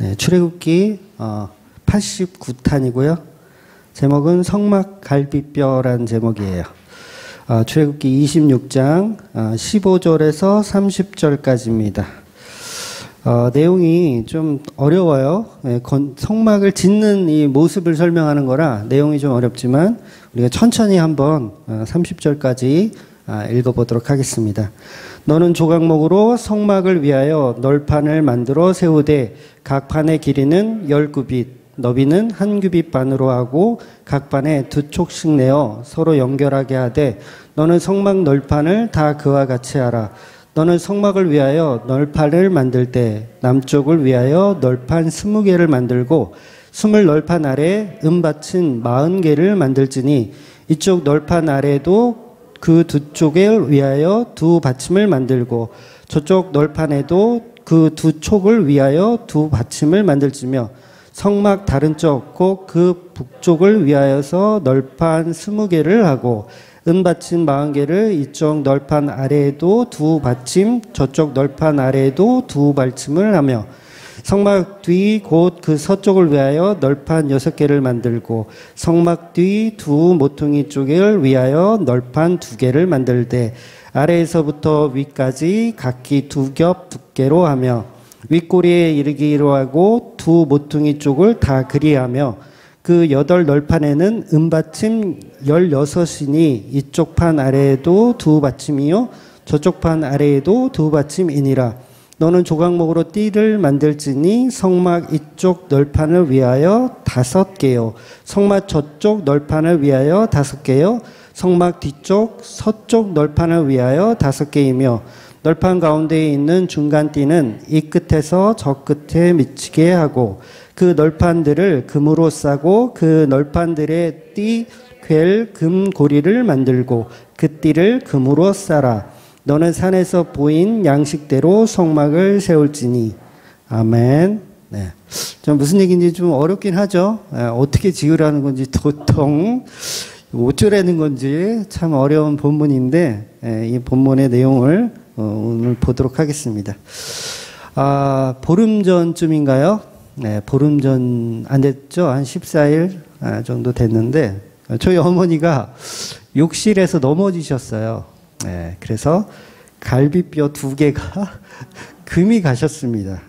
네, 출애굽기 89탄이고요. 제목은 성막갈비뼈라는 제목이에요. 출애굽기 26장 15절에서 30절까지입니다. 내용이 좀 어려워요. 성막을 짓는 이 모습을 설명하는 거라 내용이 좀 어렵지만 우리가 천천히 한번 30절까지 읽어보도록 하겠습니다. 너는 조각목으로 성막을 위하여 널판을 만들어 세우되 각 판의 길이는 10규빗, 너비는 1규빗 반으로 하고 각 판에 2촉씩 내어 서로 연결하게 하되 너는 성막 널판을 다 그와 같이 하라. 너는 성막을 위하여 널판을 만들 때 남쪽을 위하여 널판 20개를 만들고 20 널판 아래 은받침 40개를 만들지니 이쪽 널판 아래에도 그 두 쪽에 위하여 두 받침을 만들고 저쪽 널판에도 그 두 촉을 위하여 두 받침을 만들지며 성막 다른 쪽 곧 그 북쪽을 위하여서 널판 20개를 하고 은받침 40개를 이쪽 널판 아래에도 두 받침 저쪽 널판 아래에도 두 받침을 하며 성막 뒤 곧 그 서쪽을 위하여 널판 6개를 만들고 성막 뒤 두 모퉁이 쪽을 위하여 널판 2개를 만들되 아래에서부터 위까지 각기 2겹 두께로 하며 윗꼬리에 이르기로 하고 두 모퉁이 쪽을 다 그리하며 그 8 널판에는 은받침 16이니 이쪽 판 아래에도 두 받침이요 저쪽 판 아래에도 두 받침이니라. 너는 조각목으로 띠를 만들지니 성막 이쪽 널판을 위하여 5개요 성막 저쪽 널판을 위하여 5개요 성막 뒤쪽 서쪽 널판을 위하여 5개이며 널판 가운데에 있는 중간 띠는 이 끝에서 저 끝에 미치게 하고 그 널판들을 금으로 싸고 그 널판들의 띠 꿰 금고리를 만들고 그 띠를 금으로 싸라. 너는 산에서 보인 양식대로 성막을 세울지니. 아멘. 네. 좀 무슨 얘기인지 좀 어렵긴 하죠. 어떻게 지으라는 건지 도통 어쩌라는 건지 참 어려운 본문인데 이 본문의 내용을 오늘 보도록 하겠습니다. 보름 전쯤인가요? 네, 보름 전 안 됐죠? 한 14일 정도 됐는데 저희 어머니가 욕실에서 넘어지셨어요. 네, 그래서 갈비뼈 2개가 금이 가셨습니다.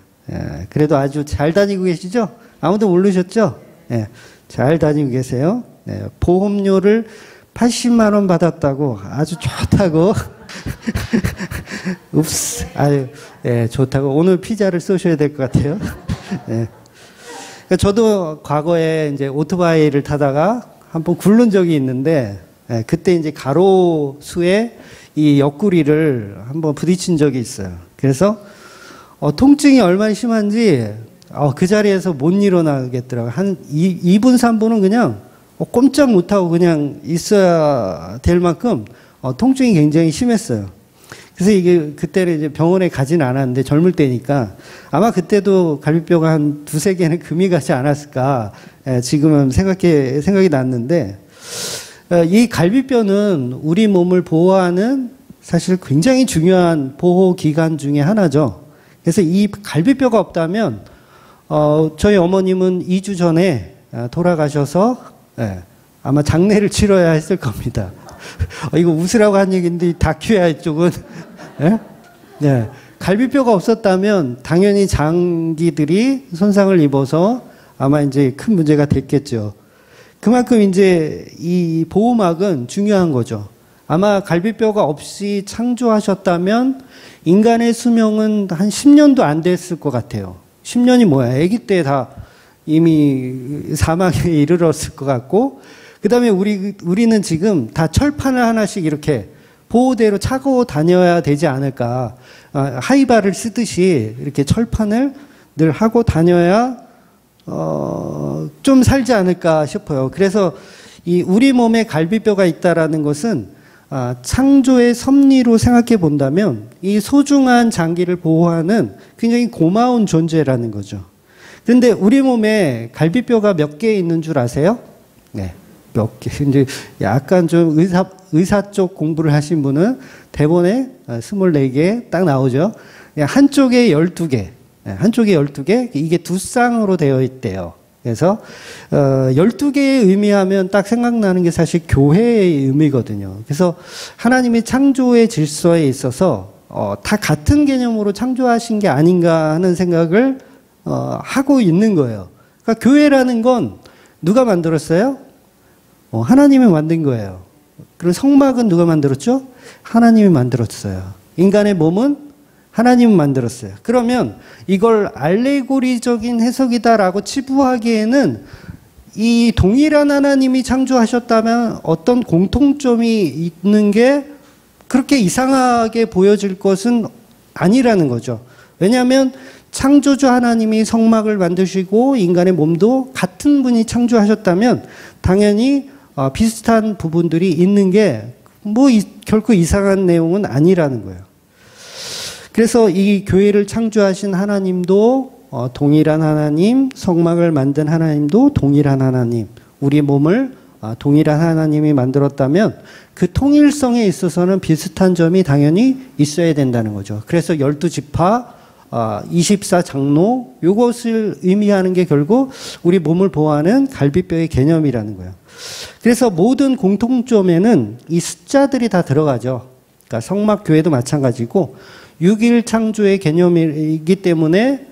그래도 아주 잘 다니고 계시죠? 아무도 모르셨죠? 잘 다니고 계세요. 보험료를 80만 원 받았다고 아주 좋다고. 읍스, 아유, 좋다고. 오늘 피자를 쏘셔야 될 것 같아요. 저도 과거에 이제 오토바이를 타다가 한번 굴른 적이 있는데, 그때 이제 가로수에 이 옆구리를 한번 부딪힌 적이 있어요. 그래서 통증이 얼마나 심한지 그 자리에서 못 일어나겠더라고요. 한 2분, 3분은 그냥 꼼짝 못하고 그냥 있어야 될 만큼 통증이 굉장히 심했어요. 그래서 이게 그때는 이제 병원에 가진 않았는데 젊을 때니까 아마 그때도 갈비뼈가 한 2-3개는 금이 가지 않았을까 지금은 생각이 났는데 이 갈비뼈는 우리 몸을 보호하는 사실 굉장히 중요한 보호기관 중에 하나죠. 그래서 이 갈비뼈가 없다면 저희 어머님은 2주 전에 돌아가셔서 아마 장례를 치러야 했을 겁니다. 이거 웃으라고 한 얘기인데 다큐야 이쪽은. 갈비뼈가 없었다면 당연히 장기들이 손상을 입어서 아마 이제 큰 문제가 됐겠죠. 그만큼 이제 이 보호막은 중요한 거죠. 아마 갈비뼈가 없이 창조하셨다면 인간의 수명은 한 10년도 안 됐을 것 같아요. 10년이 뭐야? 아기 때 다 이미 사망에 이르렀을 것 같고, 그 다음에 우리는 지금 다 철판을 하나씩 이렇게 보호대로 차고 다녀야 되지 않을까. 하이바를 쓰듯이 이렇게 철판을 늘 하고 다녀야 좀 살지 않을까 싶어요. 그래서 이 우리 몸에 갈비뼈가 있다라는 것은 창조의 섭리로 생각해 본다면 이 소중한 장기를 보호하는 굉장히 고마운 존재라는 거죠. 그런데 우리 몸에 갈비뼈가 몇 개 있는 줄 아세요? 네, 몇 개. 이제 약간 좀 의사 쪽 공부를 하신 분은 대본에 24개 딱 나오죠. 한쪽에 12개, 한쪽에 12개, 이게 두 쌍으로 되어 있대요. 그래서 12개의 의미하면 딱 생각나는 게 사실 교회의 의미거든요. 그래서 하나님이 창조의 질서에 있어서 다 같은 개념으로 창조하신 게 아닌가 하는 생각을 하고 있는 거예요. 그러니까 교회라는 건 누가 만들었어요? 하나님이 만든 거예요. 그리고 성막은 누가 만들었죠? 하나님이 만들었어요. 인간의 몸은 하나님이 만들었어요. 그러면 이걸 알레고리적인 해석이다라고 치부하기에는 이 동일한 하나님이 창조하셨다면 어떤 공통점이 있는 게 그렇게 이상하게 보여질 것은 아니라는 거죠. 왜냐하면 창조주 하나님이 성막을 만드시고 인간의 몸도 같은 분이 창조하셨다면 당연히 비슷한 부분들이 있는 게 결코 이상한 내용은 아니라는 거예요. 그래서 이 교회를 창조하신 하나님도 동일한 하나님, 성막을 만든 하나님도 동일한 하나님, 우리 몸을 동일한 하나님이 만들었다면 그 통일성에 있어서는 비슷한 점이 당연히 있어야 된다는 거죠. 그래서 12지파, 24장로, 이것을 의미하는 게 결국 우리 몸을 보호하는 갈비뼈의 개념이라는 거예요. 그래서 모든 공통점에는 이 숫자들이 다 들어가죠. 그러니까 성막교회도 마찬가지고 6일 창조의 개념이기 때문에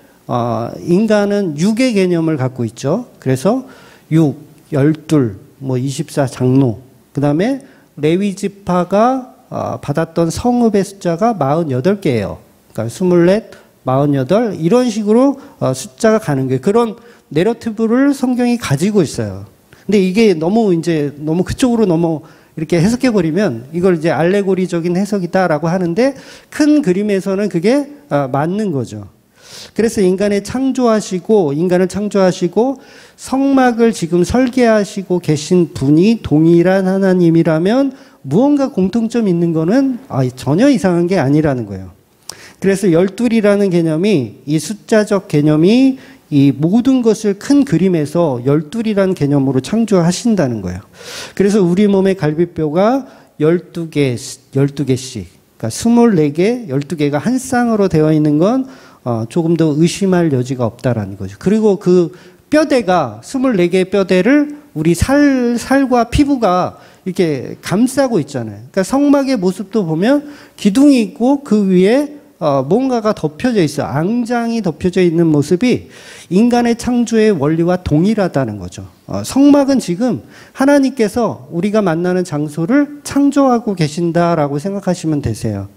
인간은 6의 개념을 갖고 있죠. 그래서 6, 12, 24장로, 그 다음에 레위지파가 받았던 성읍의 숫자가 48개예요. 그러니까 24, 48 이런 식으로 숫자가 가는 거예요. 그런 내러티브를 성경이 가지고 있어요. 근데 이게 너무 그쪽으로 너무 이렇게 해석해버리면 이걸 이제 알레고리적인 해석이다라고 하는데 큰 그림에서는 그게 맞는 거죠. 그래서 인간을 창조하시고 성막을 지금 설계하시고 계신 분이 동일한 하나님이라면 무언가 공통점 있는 거는 전혀 이상한 게 아니라는 거예요. 그래서 12이라는 개념이 이 숫자적 개념이 이 모든 것을 큰 그림에서 12이라는 개념으로 창조하신다는 거예요. 그래서 우리 몸의 갈비뼈가 12개씩, 그러니까 24개, 12개가 한 쌍으로 되어 있는 건 조금 더 의심할 여지가 없다라는 거죠. 그리고 그 뼈대가 24개의 뼈대를 우리 살과 피부가 이렇게 감싸고 있잖아요. 그러니까 성막의 모습도 보면 기둥이 있고 그 위에 뭔가가 덮여져 있어. 앙장이 덮여져 있는 모습이 인간의 창조의 원리와 동일하다는 거죠. 성막은 지금 하나님께서 우리가 만나는 장소를 창조하고 계신다라고 생각하시면 되세요.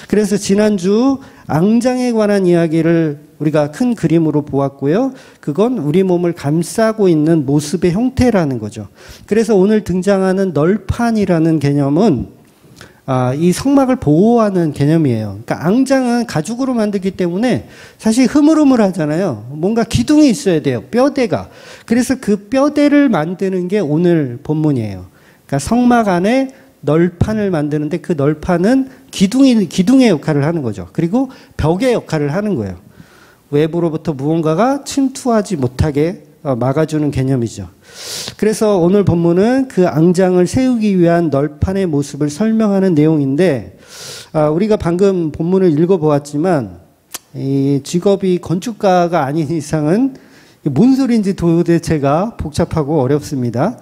그래서 지난주 앙장에 관한 이야기를 우리가 큰 그림으로 보았고요. 그건 우리 몸을 감싸고 있는 모습의 형태라는 거죠. 그래서 오늘 등장하는 널판이라는 개념은 이 성막을 보호하는 개념이에요. 그러니까 앙장은 가죽으로 만들기 때문에 사실 흐물흐물하잖아요. 뭔가 기둥이 있어야 돼요. 뼈대가. 그래서 그 뼈대를 만드는 게 오늘 본문이에요. 그러니까 성막 안에 널판을 만드는데 그 널판은 기둥의 역할을 하는 거죠. 그리고 벽의 역할을 하는 거예요. 외부로부터 무언가가 침투하지 못하게 막아주는 개념이죠. 그래서 오늘 본문은 그 앙장을 세우기 위한 널판의 모습을 설명하는 내용인데, 우리가 방금 본문을 읽어보았지만 이 직업이 건축가가 아닌 이상은 뭔 소리인지 도대체가 복잡하고 어렵습니다.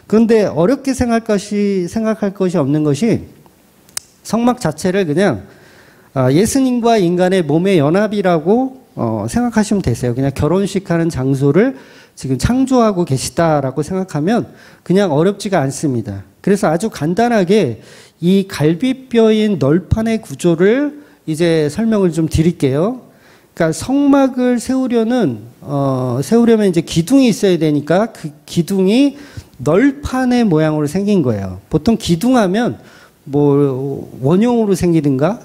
그런데 어렵게 생각할 것이 없는 것이 성막 자체를 그냥 예수님과 인간의 몸의 연합이라고 생각하시면 되세요. 그냥 결혼식 하는 장소를 지금 창조하고 계시다라고 생각하면 그냥 어렵지가 않습니다. 그래서 아주 간단하게 이 갈비뼈인 널판의 구조를 이제 설명을 좀 드릴게요. 그러니까 성막을 세우려면 이제 기둥이 있어야 되니까 그 기둥이 널판의 모양으로 생긴 거예요. 보통 기둥하면 원형으로 생기든가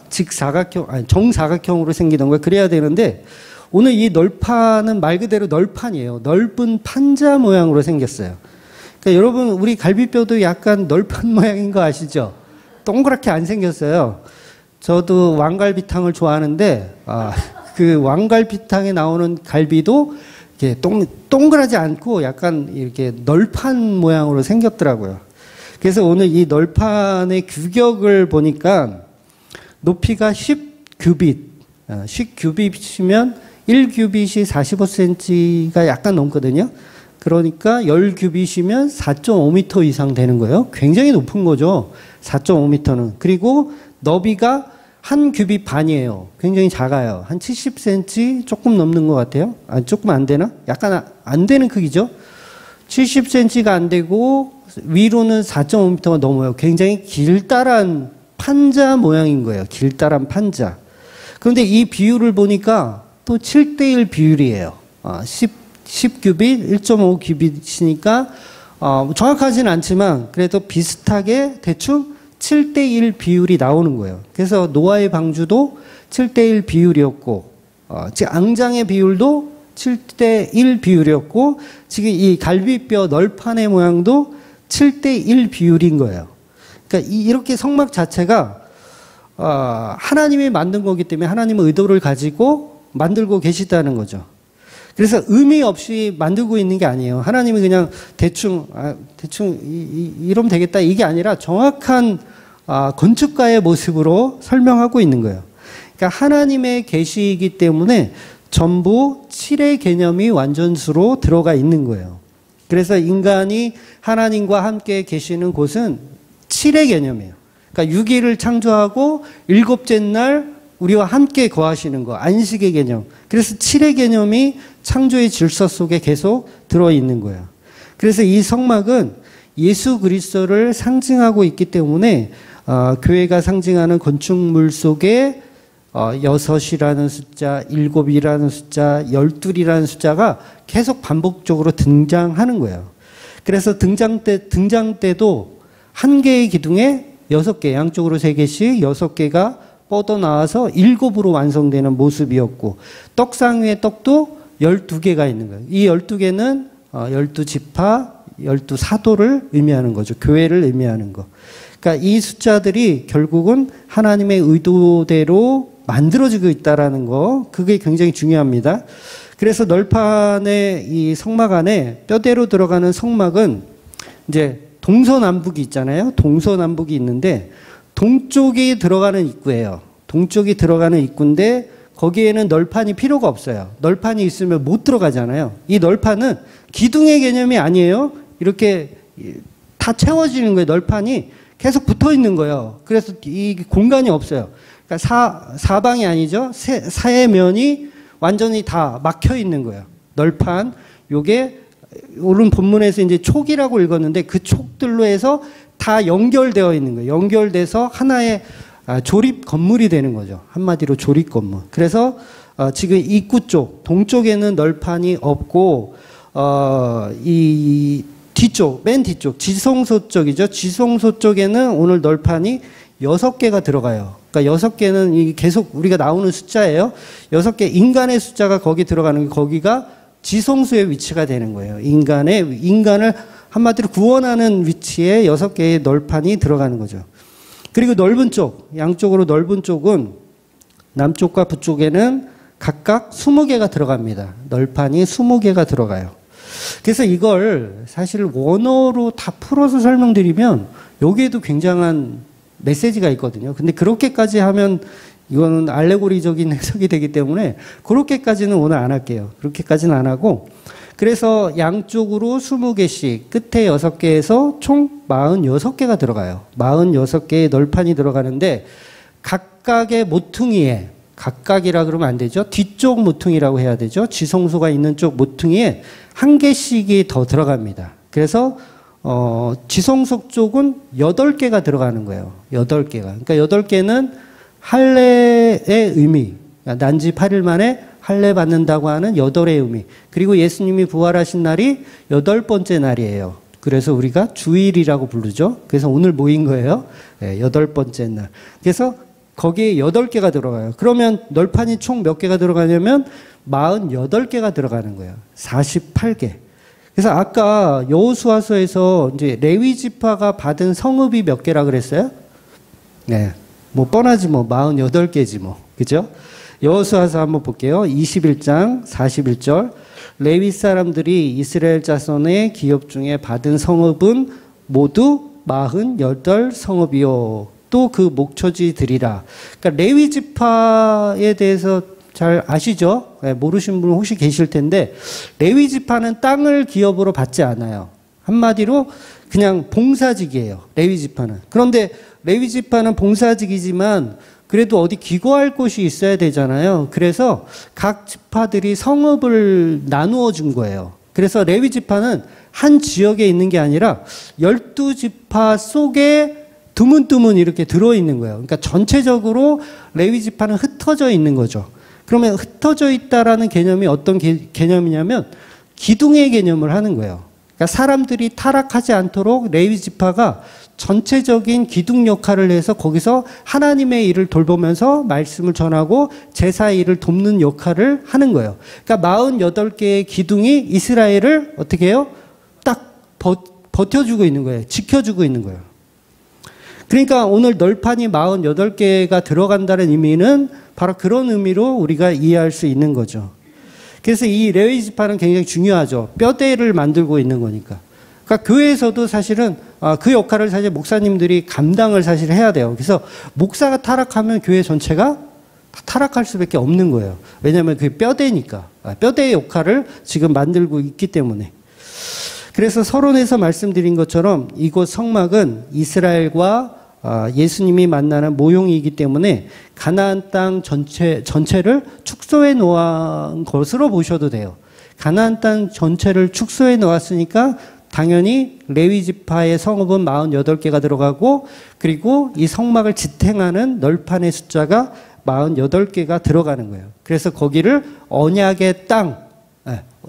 정사각형으로 생기든가 그래야 되는데 오늘 이 널판은 말 그대로 널판이에요. 넓은 판자 모양으로 생겼어요. 그러니까 여러분 우리 갈비뼈도 약간 널판 모양인 거 아시죠? 동그랗게 안 생겼어요. 저도 왕갈비탕을 좋아하는데 그 왕갈비탕에 나오는 갈비도 이렇게 동그랗지 않고 약간 이렇게 널판 모양으로 생겼더라고요. 그래서 오늘 이 널판의 규격을 보니까 높이가 10규빗, 10규빗이면 1규빗이 45cm가 약간 넘거든요. 그러니까 10규빗이면 4.5m 이상 되는 거예요. 굉장히 높은 거죠. 4.5m는. 그리고 너비가 한 규빗 반이에요. 굉장히 작아요. 한 70cm 조금 넘는 것 같아요. 아, 조금 안 되나? 약간 안 되는 크기죠. 70cm가 안 되고 위로는 4.5m가 넘어요. 굉장히 길다란 판자 모양인 거예요. 길다란 판자. 그런데 이 비율을 보니까 또 7대1 비율이에요. 10규빗, 1.5규빗이니까 정확하진 않지만 그래도 비슷하게 대충 7대1 비율이 나오는 거예요. 그래서 노아의 방주도 7대1 비율이었고, 앙장의 비율도 7대1 비율이었고, 지금 이 갈비뼈 널판의 모양도 7대1 비율인 거예요. 그러니까 이렇게 성막 자체가 하나님이 만든 거기 때문에 하나님의 의도를 가지고 만들고 계시다는 거죠. 그래서 의미 없이 만들고 있는 게 아니에요. 하나님이 그냥 대충 이러면 되겠다 이게 아니라 정확한 건축가의 모습으로 설명하고 있는 거예요. 그러니까 하나님의 계시이기 때문에 전부 7의 개념이 완전수로 들어가 있는 거예요. 그래서 인간이 하나님과 함께 계시는 곳은 7의 개념이에요. 그러니까 6일을 창조하고 7째 날 우리와 함께 거하시는 거, 안식의 개념. 그래서 7의 개념이 창조의 질서 속에 계속 들어있는 거예요. 그래서 이 성막은 예수 그리스도를 상징하고 있기 때문에 교회가 상징하는 건축물 속에 6이라는 숫자, 7이라는 숫자, 12이라는 숫자가 계속 반복적으로 등장하는 거예요. 그래서 등장 때도 한 개의 기둥에 6개, 양쪽으로 3개씩 6개가 뻗어나와서 7으로 완성되는 모습이었고, 떡상 위에 떡도 12개가 있는 거예요. 이 12개는 12지파, 12사도를 의미하는 거죠. 교회를 의미하는 거. 그러니까 이 숫자들이 결국은 하나님의 의도대로 만들어지고 있다라는 거, 그게 굉장히 중요합니다. 그래서 널판의 이 성막 안에 뼈대로 들어가는 성막은 이제 동서남북이 있잖아요. 동서남북이 있는데 동쪽이 들어가는 입구예요. 동쪽이 들어가는 입구인데 거기에는 널판이 필요가 없어요. 널판이 있으면 못 들어가잖아요. 이 널판은 기둥의 개념이 아니에요. 이렇게 다 채워지는 거예요. 널판이 계속 붙어 있는 거예요. 그래서 이 공간이 없어요. 그러니까 사방이 아니죠. 사해면이 완전히 다 막혀 있는 거예요. 널판. 요게 오른 본문에서 이제 촉이라고 읽었는데 그 촉들로 해서 다 연결되어 있는 거예요. 연결돼서 하나의 조립 건물이 되는 거죠. 한마디로 조립 건물. 그래서 지금 입구 쪽, 동쪽에는 널판이 없고 이 뒤쪽, 맨 뒤쪽, 지성소 쪽이죠. 지성소 쪽에는 오늘 널판이 6개가 들어가요. 그러니까 6개는 계속 우리가 나오는 숫자예요. 6개, 인간의 숫자가 거기 들어가는 게 거기가 지성소의 위치가 되는 거예요. 인간을 한마디로 구원하는 위치에 6개의 널판이 들어가는 거죠. 그리고 넓은 쪽, 양쪽으로 넓은 쪽은 남쪽과 북쪽에는 각각 20개가 들어갑니다. 널판이 20개가 들어가요. 그래서 이걸 사실 원어로 다 풀어서 설명드리면 여기에도 굉장한 메시지가 있거든요. 근데 그렇게까지 하면 이거는 알레고리적인 해석이 되기 때문에 그렇게까지는 오늘 안 할게요. 그렇게까지는 안 하고, 그래서 양쪽으로 20개씩, 끝에 6개에서 총 46개가 들어가요. 46개의 널판이 들어가는데 각각의 모퉁이에, 각각이라 그러면 안 되죠. 뒤쪽 모퉁이라고 해야 되죠. 지성소가 있는 쪽 모퉁이에 1개씩이 더 들어갑니다. 그래서 지성소 쪽은 8개가 들어가는 거예요. 8개가. 그러니까 8개는 할례의 의미, 난지 8일 만에 할례 받는다고 하는 8의 의미. 그리고 예수님이 부활하신 날이 8번째 날이에요. 그래서 우리가 주일이라고 부르죠. 그래서 오늘 모인 거예요. 8번째 날. 그래서 거기에 8개가 들어가요. 그러면 널판이 총 몇 개가 들어가냐면 48개가 들어가는 거예요. 48개. 그래서 아까 여호수아서에서 이제 레위 지파가 받은 성읍이 몇 개라 그랬어요? 네. 뭐 뻔하지 뭐 48개지 뭐. 그죠? 여호수아서 한번 볼게요. 21장 41절. 레위 사람들이 이스라엘 자손의 기업 중에 받은 성읍은 모두 48성읍이요. 또 그 목초지들이라. 그러니까 레위 지파에 대해서 잘 아시죠? 모르신 분 혹시 계실 텐데 레위 지파는 땅을 기업으로 받지 않아요. 한마디로 그냥 봉사직이에요. 레위 지파는. 그런데 레위 지파는 봉사직이지만 그래도 어디 기거할 곳이 있어야 되잖아요. 그래서 각 지파들이 성읍을 나누어 준 거예요. 그래서 레위 지파는 한 지역에 있는 게 아니라 12지파 속에 드문드문 이렇게 들어있는 거예요. 그러니까 전체적으로 레위 지파는 흩어져 있는 거죠. 그러면 흩어져 있다라는 개념이 어떤 개념이냐면 기둥의 개념을 하는 거예요. 그러니까 사람들이 타락하지 않도록 레위 지파가 전체적인 기둥 역할을 해서 거기서 하나님의 일을 돌보면서 말씀을 전하고 제사의 일을 돕는 역할을 하는 거예요. 그러니까 48개의 기둥이 이스라엘을 어떻게 해요? 딱 버텨주고 있는 거예요. 지켜주고 있는 거예요. 그러니까 오늘 널판이 48개가 들어간다는 의미는 바로 그런 의미로 우리가 이해할 수 있는 거죠. 그래서 이 레위 지파는 굉장히 중요하죠. 뼈대를 만들고 있는 거니까. 그러니까 교회에서도 사실은 그 역할을 사실 목사님들이 감당을 사실 해야 돼요. 그래서 목사가 타락하면 교회 전체가 타락할 수밖에 없는 거예요. 왜냐하면 그게 뼈대니까. 뼈대의 역할을 지금 만들고 있기 때문에. 그래서 서론에서 말씀드린 것처럼 이곳 성막은 이스라엘과 예수님이 만나는 모형이기 때문에 가나안 땅 전체를 축소해 놓은 것으로 보셔도 돼요. 가나안 땅 전체를 축소해 놓았으니까 당연히 레위 지파의 성읍은 48개가 들어가고 그리고 이 성막을 지탱하는 널판의 숫자가 48개가 들어가는 거예요. 그래서 거기를 언약의 땅,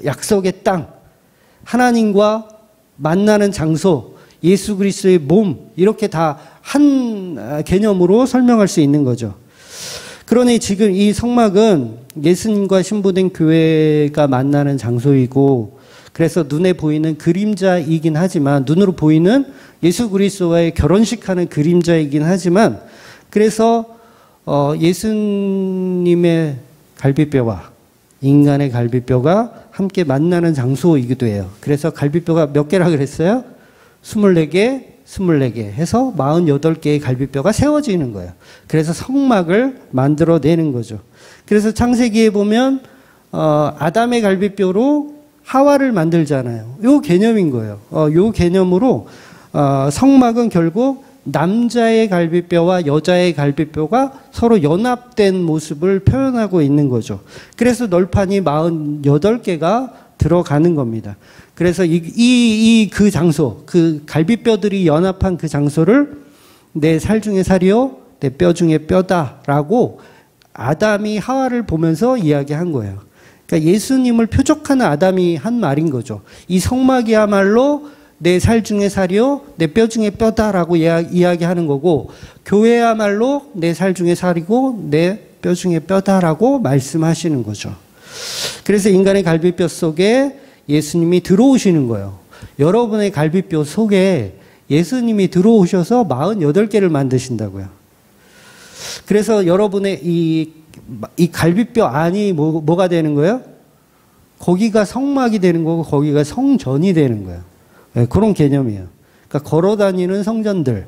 약속의 땅, 하나님과 만나는 장소, 예수 그리스도의 몸 이렇게 다 한 개념으로 설명할 수 있는 거죠. 그러니 지금 이 성막은 예수님과 신부된 교회가 만나는 장소이고 그래서 눈에 보이는 그림자이긴 하지만 눈으로 보이는 예수 그리스도와의 결혼식하는 그림자이긴 하지만 그래서 예수님의 갈비뼈와 인간의 갈비뼈가 함께 만나는 장소이기도 해요. 그래서 갈비뼈가 몇 개라 그랬어요? 24개, 24개 해서 48개의 갈비뼈가 세워지는 거예요. 그래서 성막을 만들어내는 거죠. 그래서 창세기에 보면 아담의 갈비뼈로 하와를 만들잖아요. 요 개념인 거예요. 요 개념으로 성막은 결국 남자의 갈비뼈와 여자의 갈비뼈가 서로 연합된 모습을 표현하고 있는 거죠. 그래서 널판이 48개가 들어가는 겁니다. 그래서 그 장소, 그 갈비뼈들이 연합한 그 장소를 내 살 중에 살이요, 내 뼈 중에 뼈다라고 아담이 하와를 보면서 이야기한 거예요. 그러니까 예수님을 표적하는 아담이 한 말인 거죠. 이 성막이야말로 내 살 중에 살이요, 내 뼈 중에 뼈다라고 이야기하는 거고, 교회야말로 내 살 중에 살이고, 내 뼈 중에 뼈다라고 말씀하시는 거죠. 그래서 인간의 갈비뼈 속에 예수님이 들어오시는 거예요. 여러분의 갈비뼈 속에 예수님이 들어오셔서 48개를 만드신다고요. 그래서 여러분의 이 갈비뼈 안이 뭐가 되는 거예요? 거기가 성막이 되는 거고, 거기가 성전이 되는 거예요. 네, 그런 개념이에요. 그러니까 걸어다니는 성전들,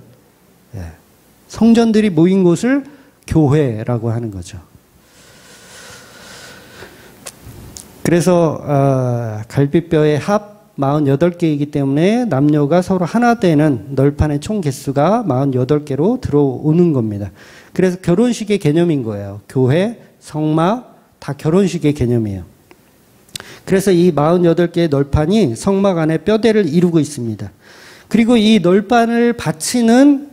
성전들이 모인 곳을 교회라고 하는 거죠. 그래서 갈비뼈의 합 48개이기 때문에 남녀가 서로 하나 되는 널판의 총 개수가 48개로 들어오는 겁니다. 그래서 결혼식의 개념인 거예요. 교회, 성막 다 결혼식의 개념이에요. 그래서 이 48개의 널판이 성막 안에 뼈대를 이루고 있습니다. 그리고 이 널판을 받치는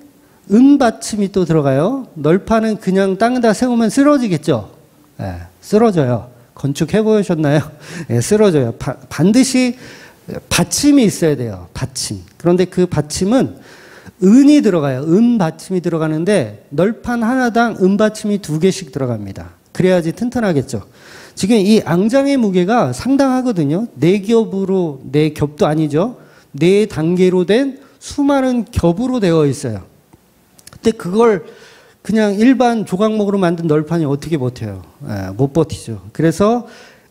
은받침이 또 들어가요. 널판은 그냥 땅에다 세우면 쓰러지겠죠? 네, 쓰러져요. 건축해 보셨나요? 네, 쓰러져요. 반드시 받침이 있어야 돼요. 받침. 그런데 그 받침은 은이 들어가요. 은 받침이 들어가는데 널판 하나당 은 받침이 2개씩 들어갑니다. 그래야지 튼튼하겠죠. 지금 이 앙장의 무게가 상당하거든요. 4겹으로, 4겹도 아니죠. 4단계로 된 수많은 겹으로 되어 있어요. 근데 그걸 그냥 일반 조각목으로 만든 널판이 어떻게 버텨요? 못 버티죠. 그래서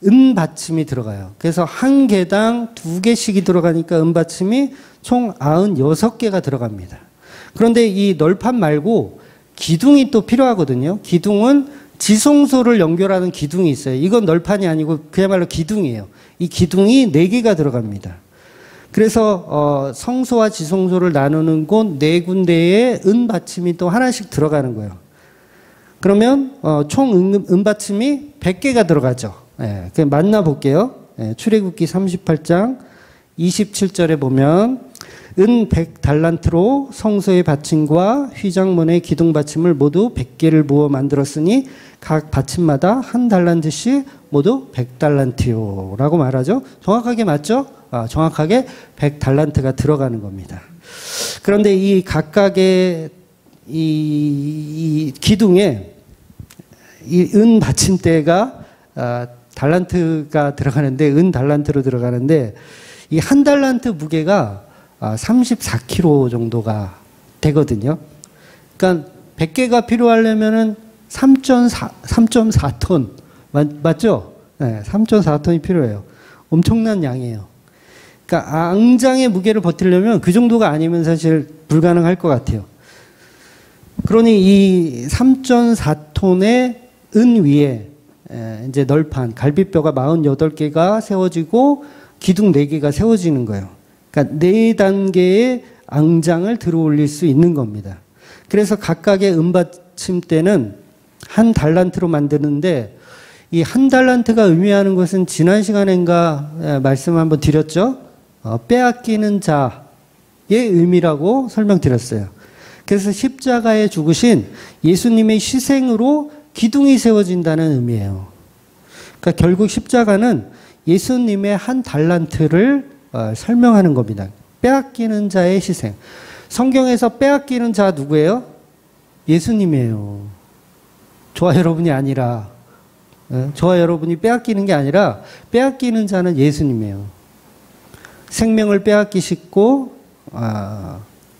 은받침이 들어가요. 그래서 한 개당 2개씩이 들어가니까 은받침이 총 96개가 들어갑니다. 그런데 이 널판 말고 기둥이 또 필요하거든요. 기둥은 지성소를 연결하는 기둥이 있어요. 이건 널판이 아니고 그야말로 기둥이에요. 이 기둥이 4개가 들어갑니다. 그래서 성소와 지성소를 나누는 곳 4군데에 은받침이 또 하나씩 들어가는 거예요. 그러면 총 은받침이 100개가 들어가죠. 예, 그냥 만나볼게요. 예, 출애굽기 38장 27절에 보면 은 100달란트로 성소의 받침과 휘장문의 기둥 받침을 모두 100개를 모아 만들었으니 각 받침마다 한 달란트씩 모두 100달란트요 라고 말하죠. 정확하게 맞죠? 정확하게 100달란트가 들어가는 겁니다. 그런데 이 각각의 이 기둥에 이 은 받침대가 달란트가 들어가는데 은 달란트로 들어가는데 이 한 달란트 무게가 34kg 정도가 되거든요. 그러니까 100개가 필요하려면은 3.4톤 맞죠? 네, 3.4톤이 필요해요. 엄청난 양이에요. 그러니까 앙장의 무게를 버티려면 그 정도가 아니면 사실 불가능할 것 같아요. 그러니 이 3.4톤의 은 위에 이제 널판, 갈비뼈가 48개가 세워지고 기둥 4개가 세워지는 거예요. 그러니까 4단계의 앙장을 들어 올릴 수 있는 겁니다. 그래서 각각의 은받침대는 한 달란트로 만드는데 이 한 달란트가 의미하는 것은 지난 시간인가 말씀 한번 드렸죠. 빼앗기는 자의 의미라고 설명드렸어요. 그래서 십자가에 죽으신 예수님의 희생으로 기둥이 세워진다는 의미예요. 그러니까 결국 십자가는 예수님의 한 달란트를 설명하는 겁니다. 빼앗기는 자의 희생. 성경에서 빼앗기는 자 누구예요? 예수님이에요. 저와 여러분이 아니라, 저와 여러분이 빼앗기는 게 아니라 빼앗기는 자는 예수님이에요. 생명을 빼앗기셨고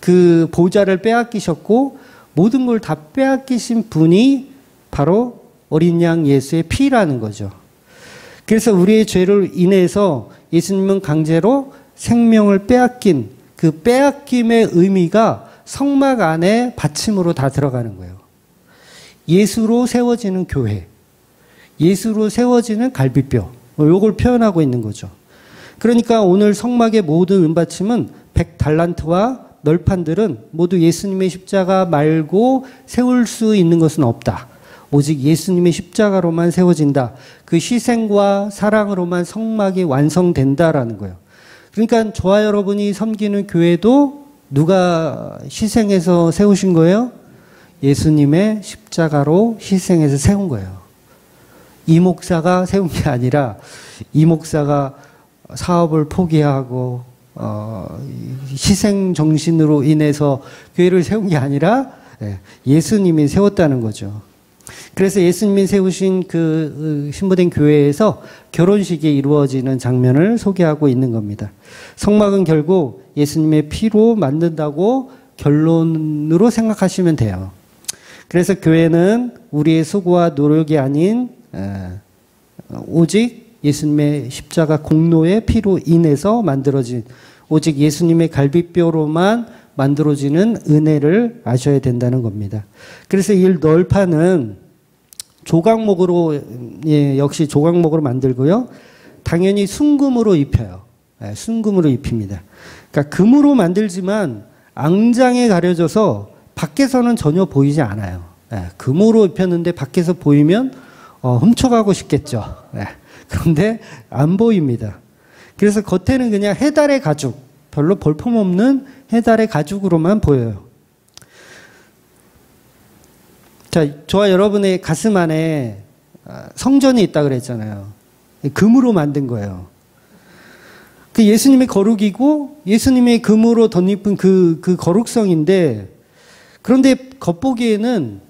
그 보좌를 빼앗기셨고 모든 걸 다 빼앗기신 분이 바로 어린 양 예수의 피라는 거죠. 그래서 우리의 죄를 인해서 예수님은 강제로 생명을 빼앗긴 그 빼앗김의 의미가 성막 안에 받침으로 다 들어가는 거예요. 예수로 세워지는 교회, 예수로 세워지는 갈비뼈, 요걸 표현하고 있는 거죠. 그러니까 오늘 성막의 모든 은받침은 100달란트와 널판들은 모두 예수님의 십자가 말고 세울 수 있는 것은 없다. 오직 예수님의 십자가로만 세워진다. 그 희생과 사랑으로만 성막이 완성된다라는 거예요. 그러니까 저와 여러분이 섬기는 교회도 누가 희생해서 세우신 거예요? 예수님의 십자가로 희생해서 세운 거예요. 이 목사가 세운 게 아니라 이 목사가 사업을 포기하고 희생 정신으로 인해서 교회를 세운 게 아니라 예수님이 세웠다는 거죠. 그래서 예수님이 세우신 그 신부된 교회에서 결혼식이 이루어지는 장면을 소개하고 있는 겁니다. 성막은 결국 예수님의 피로 만든다고 결론으로 생각하시면 돼요. 그래서 교회는 우리의 수고와 노력이 아닌 오직 예수님의 십자가 공로의 피로 인해서 만들어진 오직 예수님의 갈비뼈로만 만들어지는 은혜를 아셔야 된다는 겁니다. 그래서 이 널판은 조각목으로 역시 조각목으로 만들고요. 당연히 순금으로 입혀요. 순금으로 입힙니다. 그러니까 금으로 만들지만 앙장에 가려져서 밖에서는 전혀 보이지 않아요. 금으로 입혔는데 밖에서 보이면 훔쳐가고 싶겠죠. 그런데 안 보입니다. 그래서 겉에는 그냥 해달의 가죽, 별로 볼품없는 해달의 가죽으로만 보여요. 자, 저와 여러분의 가슴 안에 성전이 있다 그랬잖아요. 금으로 만든 거예요. 그 예수님의 거룩이고 예수님의 금으로 덧입은 그 거룩성인데 그런데 겉보기에는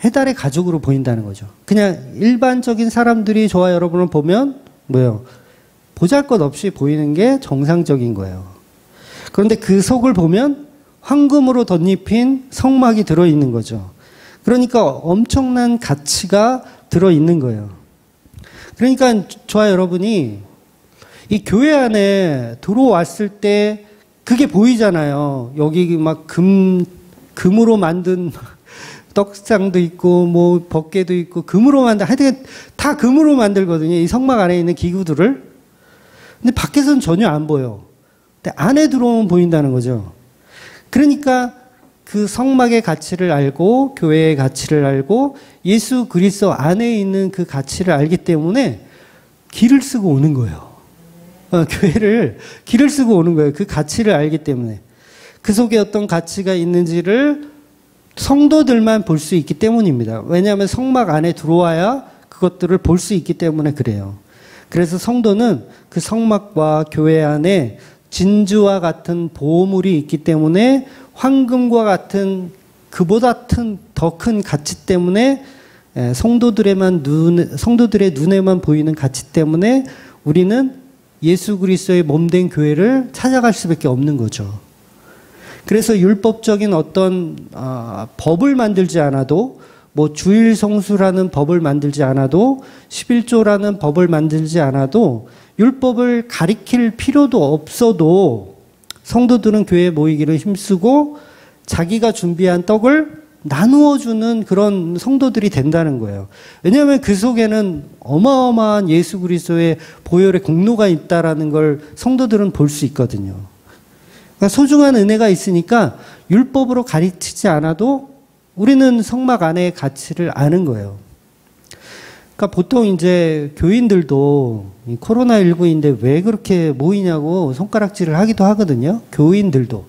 해달의 가죽으로 보인다는 거죠. 그냥 일반적인 사람들이 저와 여러분을 보면 뭐예요? 보잘것없이 보이는 게 정상적인 거예요. 그런데 그 속을 보면 황금으로 덧입힌 성막이 들어있는 거죠. 그러니까 엄청난 가치가 들어있는 거예요. 그러니까 저와 여러분이 이 교회 안에 들어왔을 때 그게 보이잖아요. 여기 막 금으로 만든 떡상도 있고 뭐 법궤도 있고 금으로 하여튼 다 금으로 만들거든요. 이 성막 안에 있는 기구들을. 근데 밖에서는 전혀 안 보여. 근데 안에 들어오면 보인다는 거죠. 그러니까 그 성막의 가치를 알고 교회의 가치를 알고 예수 그리스도 안에 있는 그 가치를 알기 때문에 길을 쓰고 오는 거예요. 교회를 길을 쓰고 오는 거예요. 그 가치를 알기 때문에. 그 속에 어떤 가치가 있는지를 성도들만 볼 수 있기 때문입니다. 왜냐하면 성막 안에 들어와야 그것들을 볼 수 있기 때문에 그래요. 그래서 성도는 그 성막과 교회 안에 진주와 같은 보물이 있기 때문에 황금과 같은 그보다 더 큰 가치 때문에 성도들의 눈에만 보이는 가치 때문에 우리는 예수 그리스도의 몸된 교회를 찾아갈 수밖에 없는 거죠. 그래서 율법적인 어떤 법을 만들지 않아도 뭐 주일 성수라는 법을 만들지 않아도 11조라는 법을 만들지 않아도 율법을 가리킬 필요도 없어도 성도들은 교회에 모이기를 힘쓰고 자기가 준비한 떡을 나누어주는 그런 성도들이 된다는 거예요. 왜냐하면 그 속에는 어마어마한 예수 그리스도의 보혈의 공로가 있다라는 걸 성도들은 볼 수 있거든요. 그러니까 소중한 은혜가 있으니까 율법으로 가르치지 않아도 우리는 성막 안의 가치를 아는 거예요. 그러니까 보통 이제 교인들도 코로나19인데 왜 그렇게 모이냐고 손가락질을 하기도 하거든요. 교인들도.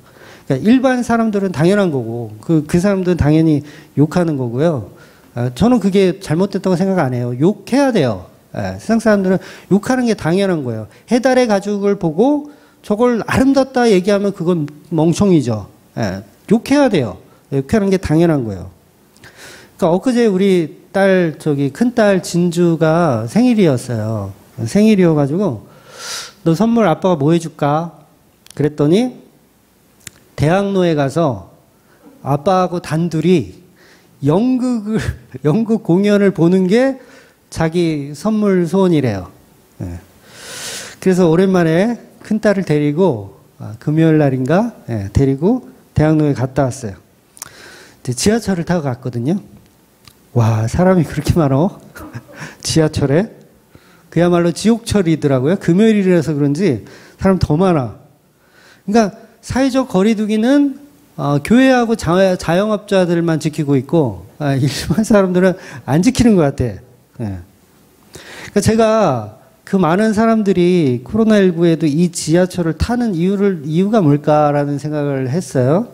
그러니까 일반 사람들은 당연한 거고 그 사람들은 당연히 욕하는 거고요. 저는 그게 잘못됐다고 생각 안 해요. 욕해야 돼요. 세상 사람들은 욕하는 게 당연한 거예요. 해달의 가죽을 보고 저걸 아름답다 얘기하면 그건 멍청이죠. 욕해야 돼요. 욕하는 게 당연한 거예요. 그러니까 엊그제 우리 큰딸 진주가 생일이었어요. 생일이어가지고 너 선물 아빠가 뭐 해줄까? 그랬더니 대학로에 가서 아빠하고 단둘이 연극 공연을 보는 게 자기 선물 소원이래요. 그래서 오랜만에 큰딸을 데리고 금요일 날인가 데리고 대학로에 갔다 왔어요. 지하철을 타고 갔거든요. 와, 사람이 그렇게 많어? 지하철에? 그야말로 지옥철이더라고요. 금요일이라서 그런지 사람 더 많아. 그러니까 사회적 거리두기는 교회하고 자영업자들만 지키고 있고 일반 사람들은 안 지키는 것 같아. 그러니까 제가 그 많은 사람들이 코로나19에도 이 지하철을 타는 이유가 뭘까라는 생각을 했어요.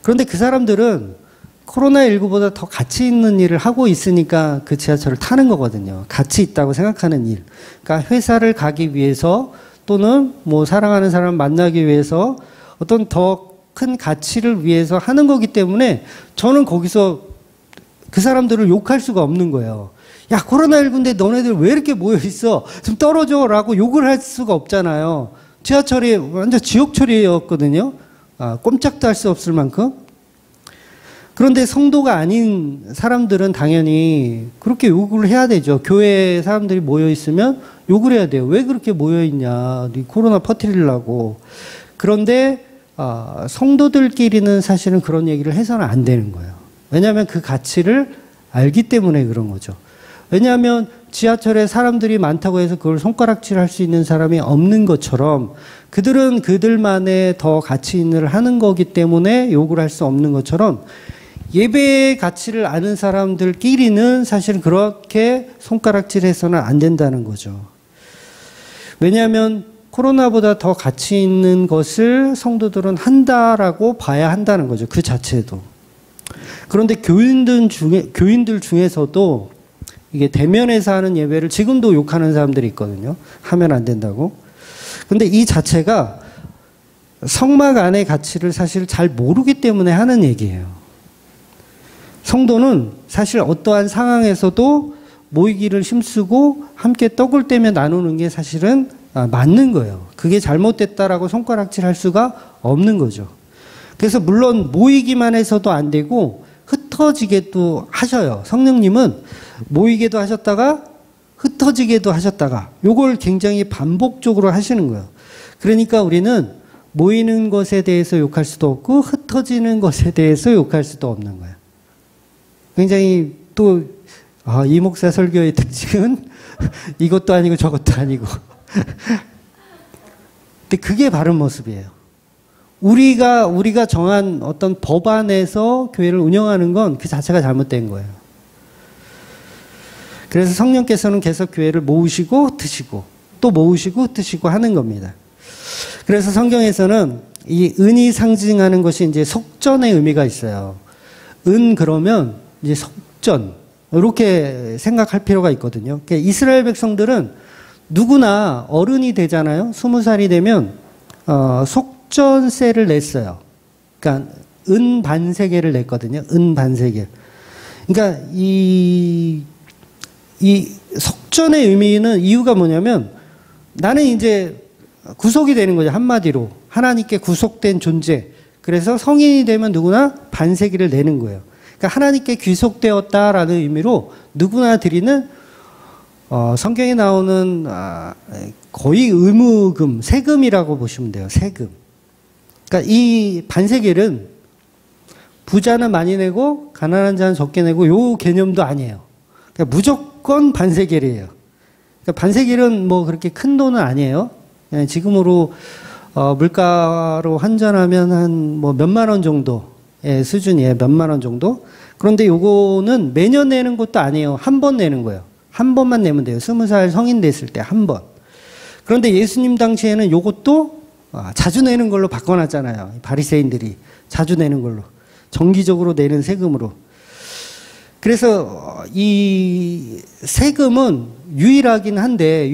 그런데 그 사람들은 코로나19보다 더 가치 있는 일을 하고 있으니까 그 지하철을 타는 거거든요. 가치 있다고 생각하는 일. 그러니까 회사를 가기 위해서 또는 뭐 사랑하는 사람을 만나기 위해서 어떤 더 큰 가치를 위해서 하는 거기 때문에 저는 거기서 그 사람들을 욕할 수가 없는 거예요. 야, 코로나19인데 너네들 왜 이렇게 모여있어? 좀 떨어져 라고 욕을 할 수가 없잖아요. 지하철이 완전 지옥철이었거든요. 꼼짝도 할 수 없을 만큼. 그런데 성도가 아닌 사람들은 당연히 그렇게 욕을 해야 되죠. 교회에 사람들이 모여있으면 욕을 해야 돼요. 왜 그렇게 모여있냐. 코로나 퍼뜨리려고. 그런데 성도들끼리는 사실은 그런 얘기를 해서는 안 되는 거예요. 왜냐하면 그 가치를 알기 때문에 그런 거죠. 왜냐하면 지하철에 사람들이 많다고 해서 그걸 손가락질 할 수 있는 사람이 없는 것처럼 그들은 그들만의 더 가치 있는 일을 하는 거기 때문에 욕을 할 수 없는 것처럼 예배의 가치를 아는 사람들끼리는 사실 그렇게 손가락질해서는 안 된다는 거죠. 왜냐하면 코로나보다 더 가치 있는 것을 성도들은 한다라고 봐야 한다는 거죠. 그 자체도. 그런데 교인들 중에서도 이게 대면에서 하는 예배를 지금도 욕하는 사람들이 있거든요. 하면 안 된다고. 근데 이 자체가 성막 안의 가치를 사실 잘 모르기 때문에 하는 얘기예요. 성도는 사실 어떠한 상황에서도 모이기를 힘쓰고 함께 떡을 떼며 나누는 게 사실은 맞는 거예요. 그게 잘못됐다라고 손가락질 할 수가 없는 거죠. 그래서 물론 모이기만 해서도 안 되고 흩어지게도 하셔요. 성령님은 모이게도 하셨다가 흩어지게도 하셨다가 요걸 굉장히 반복적으로 하시는 거예요. 그러니까 우리는 모이는 것에 대해서 욕할 수도 없고 흩어지는 것에 대해서 욕할 수도 없는 거예요. 굉장히 또, 이 목사 설교의 특징은 이것도 아니고 저것도 아니고. 근데 그게 바른 모습이에요. 우리가 정한 어떤 법 안에서 교회를 운영하는 건 그 자체가 잘못된 거예요. 그래서 성령께서는 계속 교회를 모으시고 드시고 또 모으시고 드시고 하는 겁니다. 그래서 성경에서는 이 은이 상징하는 것이 이제 속전의 의미가 있어요. 은 그러면 이제 속전 이렇게 생각할 필요가 있거든요. 그러니까 이스라엘 백성들은 누구나 어른이 되잖아요. 20살이 되면 속전세를 냈어요. 그러니까 은 반세계를 냈거든요. 은 반세계. 그러니까 이 속전의 의미는 이유가 뭐냐면 나는 이제 구속이 되는 거죠. 한마디로 하나님께 구속된 존재. 그래서 성인이 되면 누구나 반세기를 내는 거예요. 그러니까 하나님께 귀속되었다라는 의미로 누구나 드리는 성경에 나오는 거의 의무금, 세금이라고 보시면 돼요. 세금. 그러니까 이 반세겔은 부자는 많이 내고 가난한 자는 적게 내고 요 개념도 아니에요. 그러니까 무조건 반세겔이에요. 그러니까 반세겔은 뭐 그렇게 큰 돈은 아니에요. 지금으로 물가로 환전하면 한 뭐 몇만 원 정도의 수준이에요. 몇만 원 정도. 그런데 요거는 매년 내는 것도 아니에요. 한 번 내는 거예요. 한 번만 내면 돼요. 20살 성인 됐을 때 한 번. 그런데 예수님 당시에는 요것도 자주 내는 걸로 바꿔놨잖아요. 바리새인들이 자주 내는 걸로. 정기적으로 내는 세금으로. 그래서 이 세금은 유일하긴 한데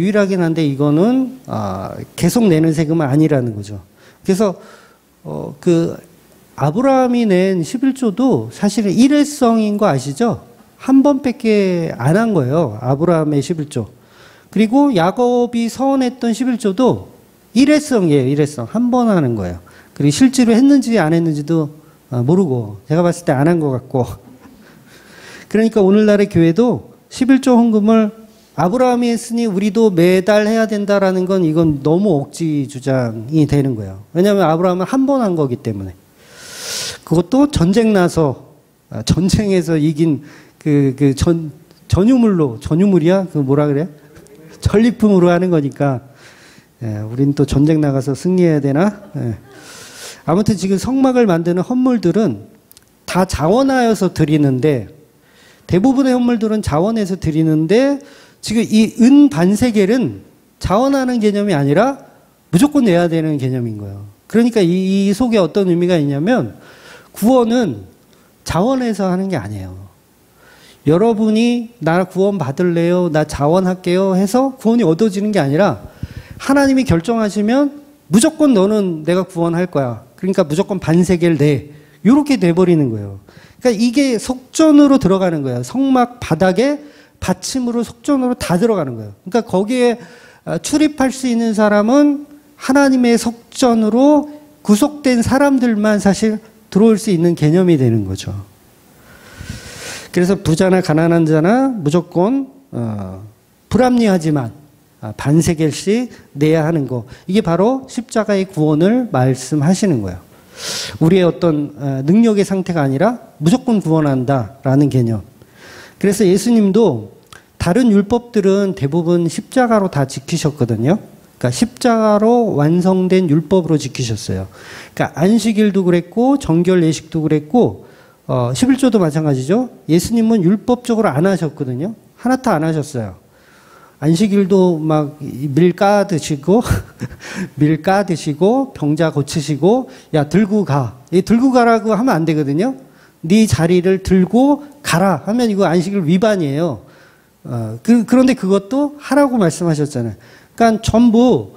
이거는 계속 내는 세금은 아니라는 거죠. 그래서 그 아브라함이 낸 11조도 사실은 일회성인 거 아시죠? 한 번밖에 안 한 거예요. 아브라함의 11조. 그리고 야곱이 서원했던 11조도 일회성이에요. 일회성. 한 번 하는 거예요. 그리고 실제로 했는지 안 했는지도 모르고 제가 봤을 때 안 한 것 같고. 그러니까 오늘날의 교회도 11조 헌금을 아브라함이 했으니 우리도 매달 해야 된다라는 건 이건 너무 억지 주장이 되는 거예요. 왜냐하면 아브라함은 한 번 한 거기 때문에. 그것도 전쟁 나서 전쟁에서 이긴 전유물이야? 그 뭐라 그래? 전리품으로 하는 거니까. 우린 또 전쟁 나가서 승리해야 되나? 아무튼 지금 성막을 만드는 헌물들은 다 자원하여서 드리는데 대부분의 헌물들은 자원해서 드리는데 지금 이 은 반세겔은 자원하는 개념이 아니라 무조건 내야 되는 개념인 거예요. 그러니까 이 속에 어떤 의미가 있냐면 구원은 자원해서 하는 게 아니에요. 여러분이 나 구원 받을래요? 나 자원할게요? 해서 구원이 얻어지는 게 아니라 하나님이 결정하시면 무조건 너는 내가 구원할 거야. 그러니까 무조건 반세겔 내. 이렇게 돼버리는 거예요. 그러니까 이게 속전으로 들어가는 거예요. 성막 바닥에 받침으로 속전으로 다 들어가는 거예요. 그러니까 거기에 출입할 수 있는 사람은 하나님의 속전으로 구속된 사람들만 사실 들어올 수 있는 개념이 되는 거죠. 그래서 부자나 가난한 자나 무조건 불합리하지만 반세겔씩 내야 하는 거. 이게 바로 십자가의 구원을 말씀하시는 거예요. 우리의 어떤 능력의 상태가 아니라 무조건 구원한다라는 개념. 그래서 예수님도 다른 율법들은 대부분 십자가로 다 지키셨거든요. 그러니까 십자가로 완성된 율법으로 지키셨어요. 그러니까 안식일도 그랬고 정결 예식도 그랬고 11조도 마찬가지죠. 예수님은 율법적으로 안 하셨거든요. 하나도 안 하셨어요. 안식일도 막 밀 까 드시고 밀 까 드시고 병자 고치시고 야 들고 가. 이 들고 가라고 하면 안 되거든요. 네 자리를 들고 가라 하면 이거 안식일 위반이에요. 그런데 그것도 하라고 말씀하셨잖아요. 그러니까 전부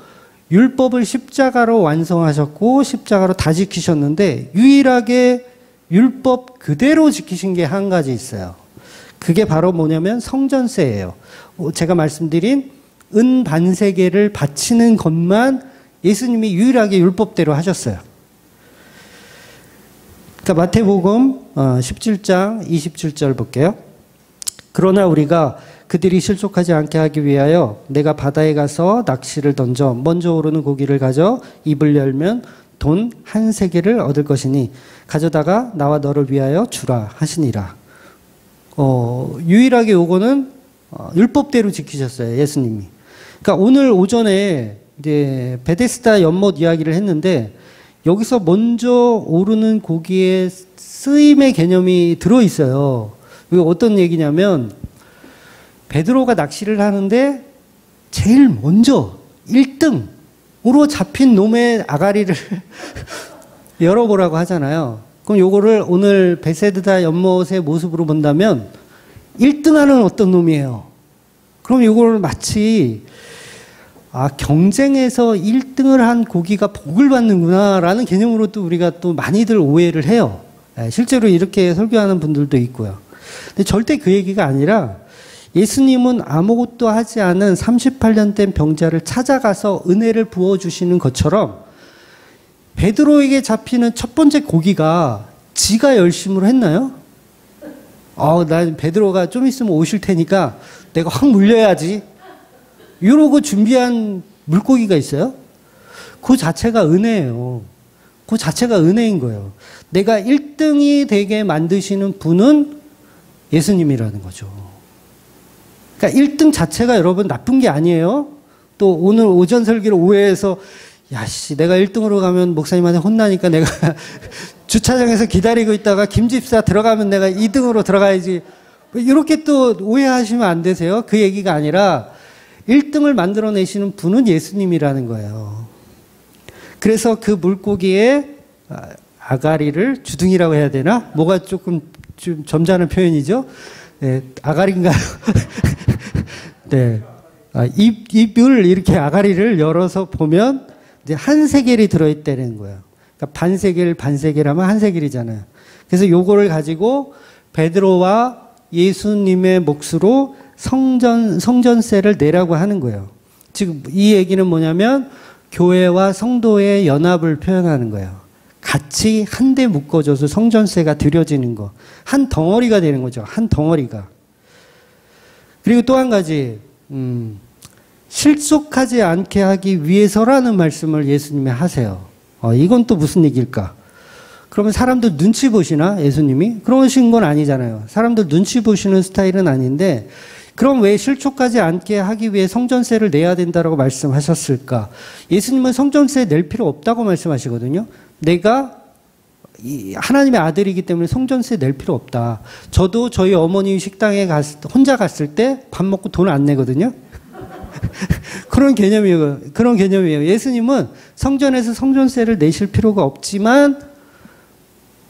율법을 십자가로 완성하셨고 십자가로 다 지키셨는데 유일하게 율법 그대로 지키신 게 한 가지 있어요. 그게 바로 뭐냐면 성전세예요. 제가 말씀드린 은 반세겔을 바치는 것만 예수님이 유일하게 율법대로 하셨어요. 그러니까 마태복음 17장 27절 볼게요. 그러나 우리가 그들이 실족하지 않게 하기 위하여 내가 바다에 가서 낚시를 던져 먼저 오르는 고기를 가져 입을 열면 돈 한 세겔을 얻을 것이니 가져다가 나와 너를 위하여 주라 하시니라. 유일하게 요거는 율법대로 지키셨어요. 예수님이. 그러니까 오늘 오전에 이제 베데스다 연못 이야기를 했는데 여기서 먼저 오르는 고기의 쓰임의 개념이 들어있어요. 이게 어떤 얘기냐면 베드로가 낚시를 하는데 제일 먼저 1등으로 잡힌 놈의 아가리를 열어보라고 하잖아요. 그럼 요거를 오늘 베세드다 연못의 모습으로 본다면 1등하는 어떤 놈이에요. 그럼 요거를 마치 경쟁에서 1등을 한 고기가 복을 받는구나 라는 개념으로 또 우리가 또 많이들 오해를 해요. 실제로 이렇게 설교하는 분들도 있고요. 근데 절대 그 얘기가 아니라 예수님은 아무것도 하지 않은 38년 된 병자를 찾아가서 은혜를 부어주시는 것처럼 베드로에게 잡히는 첫 번째 고기가 지가 열심으로 했나요? 나 베드로가 좀 있으면 오실 테니까 내가 확 물려야지. 이러고 준비한 물고기가 있어요? 그 자체가 은혜예요. 그 자체가 은혜인 거예요. 내가 1등이 되게 만드시는 분은 예수님이라는 거죠. 그러니까 1등 자체가 여러분 나쁜 게 아니에요. 또 오늘 오전 설교를 오해해서 내가 1등으로 가면 목사님한테 혼나니까 내가 주차장에서 기다리고 있다가 김집사 들어가면 내가 2등으로 들어가야지. 이렇게 또 오해하시면 안 되세요. 그 얘기가 아니라 1등을 만들어내시는 분은 예수님이라는 거예요. 그래서 그 물고기의 아가리를 주둥이라고 해야 되나? 뭐가 조금 좀 점잖은 표현이죠? 네, 아가리인가요? 네. 입을 이렇게 아가리를 열어서 보면 이제 한 세겔이 들어있다는 거예요. 그러니까 반세겔 하면 한 세겔이잖아요. 그래서 요거를 가지고 베드로와 예수님의 몫으로 성전세를 내라고 하는 거예요. 지금 이 얘기는 뭐냐면 교회와 성도의 연합을 표현하는 거예요. 같이 한데 묶어줘서 성전세가 드려지는 거. 한 덩어리가 되는 거죠. 한 덩어리가. 그리고 또 한 가지 실속하지 않게 하기 위해서라는 말씀을 예수님이 하세요. 이건 또 무슨 얘기일까? 그러면 사람들 눈치 보시나 예수님이? 그러신 건 아니잖아요. 사람들 눈치 보시는 스타일은 아닌데 그럼 왜 실족하지 않게 하기 위해 성전세를 내야 된다라고 말씀하셨을까? 예수님은 성전세 낼 필요 없다고 말씀하시거든요. 내가 하나님의 아들이기 때문에 성전세 낼 필요 없다. 저도 저희 어머니 식당에 혼자 갔을 때 밥 먹고 돈 안 내거든요. 그런 개념이에요. 예수님은 성전에서 성전세를 내실 필요가 없지만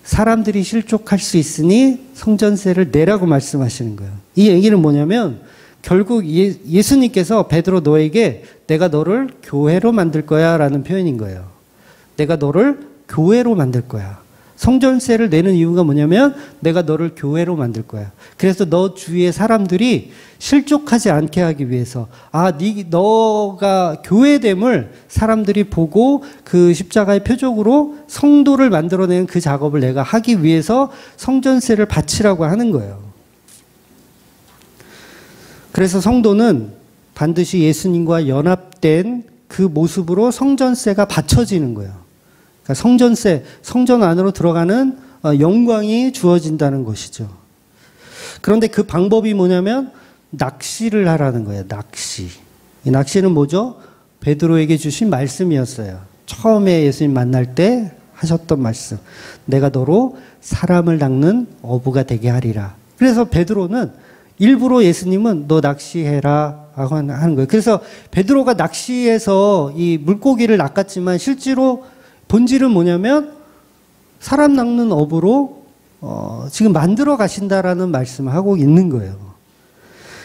사람들이 실족할 수 있으니 성전세를 내라고 말씀하시는 거예요. 이 얘기는 뭐냐면 결국 예수님께서 베드로 너에게 내가 너를 교회로 만들 거야 라는 표현인 거예요. 내가 너를 교회로 만들 거야. 성전세를 내는 이유가 뭐냐면 내가 너를 교회로 만들 거야. 그래서 너 주위의 사람들이 실족하지 않게 하기 위해서 너가 교회됨을 사람들이 보고 그 십자가의 표적으로 성도를 만들어내는 그 작업을 내가 하기 위해서 성전세를 바치라고 하는 거예요. 그래서 성도는 반드시 예수님과 연합된 그 모습으로 성전세가 바쳐지는 거예요. 그러니까 성전 안으로 들어가는 영광이 주어진다는 것이죠. 그런데 그 방법이 뭐냐면 낚시를 하라는 거예요. 낚시. 이 낚시는 뭐죠? 베드로에게 주신 말씀이었어요. 처음에 예수님 만날 때 하셨던 말씀. 내가 너로 사람을 낚는 어부가 되게 하리라. 그래서 베드로는 일부러 예수님은 너 낚시해라 하는 거예요. 그래서 베드로가 낚시해서 이 물고기를 낚았지만 실제로 본질은 뭐냐면 사람 낚는 어부로 지금 만들어 가신다라는 말씀을 하고 있는 거예요.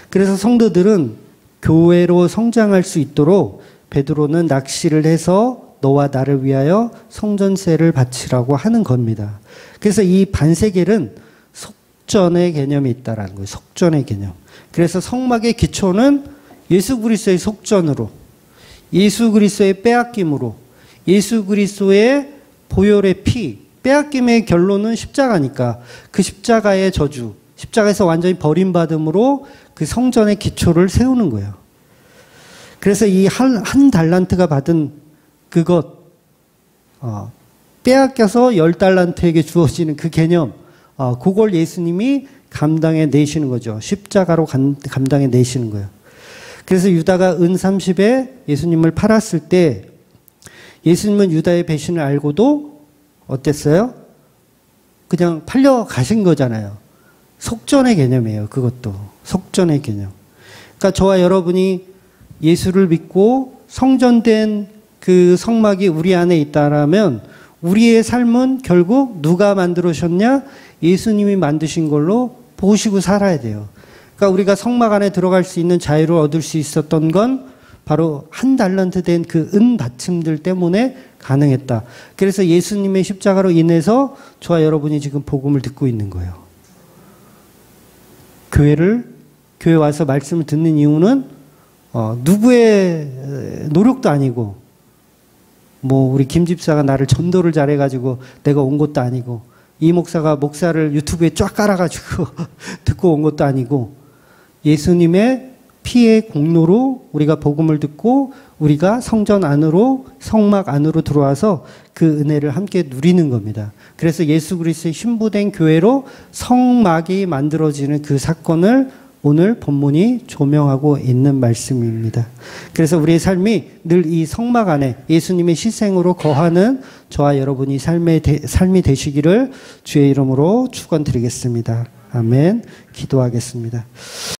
그래서 성도들은 교회로 성장할 수 있도록 베드로는 낚시를 해서 너와 나를 위하여 성전세를 바치라고 하는 겁니다. 그래서 이 반세겔은 속전의 개념이 있다라는 거예요. 속전의 개념. 그래서 성막의 기초는 예수 그리스도의 속전으로, 예수 그리스도의 빼앗김으로, 예수 그리스도의 보혈의 피, 빼앗김의 결론은 십자가니까 그 십자가의 저주, 십자가에서 완전히 버림받음으로 그 성전의 기초를 세우는 거예요. 그래서 이 한 달란트가 받은 그것, 빼앗겨서 10달란트에게 주어지는 그 개념, 그걸 예수님이 감당해 내시는 거죠. 십자가로 감당해 내시는 거예요. 그래서 유다가 은 30에 예수님을 팔았을 때 예수님은 유다의 배신을 알고도 어땠어요? 그냥 팔려 가신 거잖아요. 속전의 개념이에요. 그것도. 속전의 개념. 그러니까 저와 여러분이 예수를 믿고 성전된 그 성막이 우리 안에 있다라면 우리의 삶은 결국 누가 만들어셨냐? 예수님이 만드신 걸로 보시고 살아야 돼요. 그러니까 우리가 성막 안에 들어갈 수 있는 자유를 얻을 수 있었던 건 바로 한 달란트 된 그 은 받침들 때문에 가능했다. 그래서 예수님의 십자가로 인해서 저와 여러분이 지금 복음을 듣고 있는 거예요. 교회 와서 말씀을 듣는 이유는 누구의 노력도 아니고 뭐 우리 김 집사가 나를 전도를 잘해가지고 내가 온 것도 아니고 이 목사가 목사를 유튜브에 쫙 깔아가지고 듣고 온 것도 아니고 예수님의 피의 공로로 우리가 복음을 듣고 우리가 성전 안으로 성막 안으로 들어와서 그 은혜를 함께 누리는 겁니다. 그래서 예수 그리스도의 신부된 교회로 성막이 만들어지는 그 사건을 오늘 본문이 조명하고 있는 말씀입니다. 그래서 우리의 삶이 늘 이 성막 안에 예수님의 희생으로 거하는 저와 여러분이 삶이 되시기를 주의 이름으로 축원드리겠습니다. 아멘. 기도하겠습니다.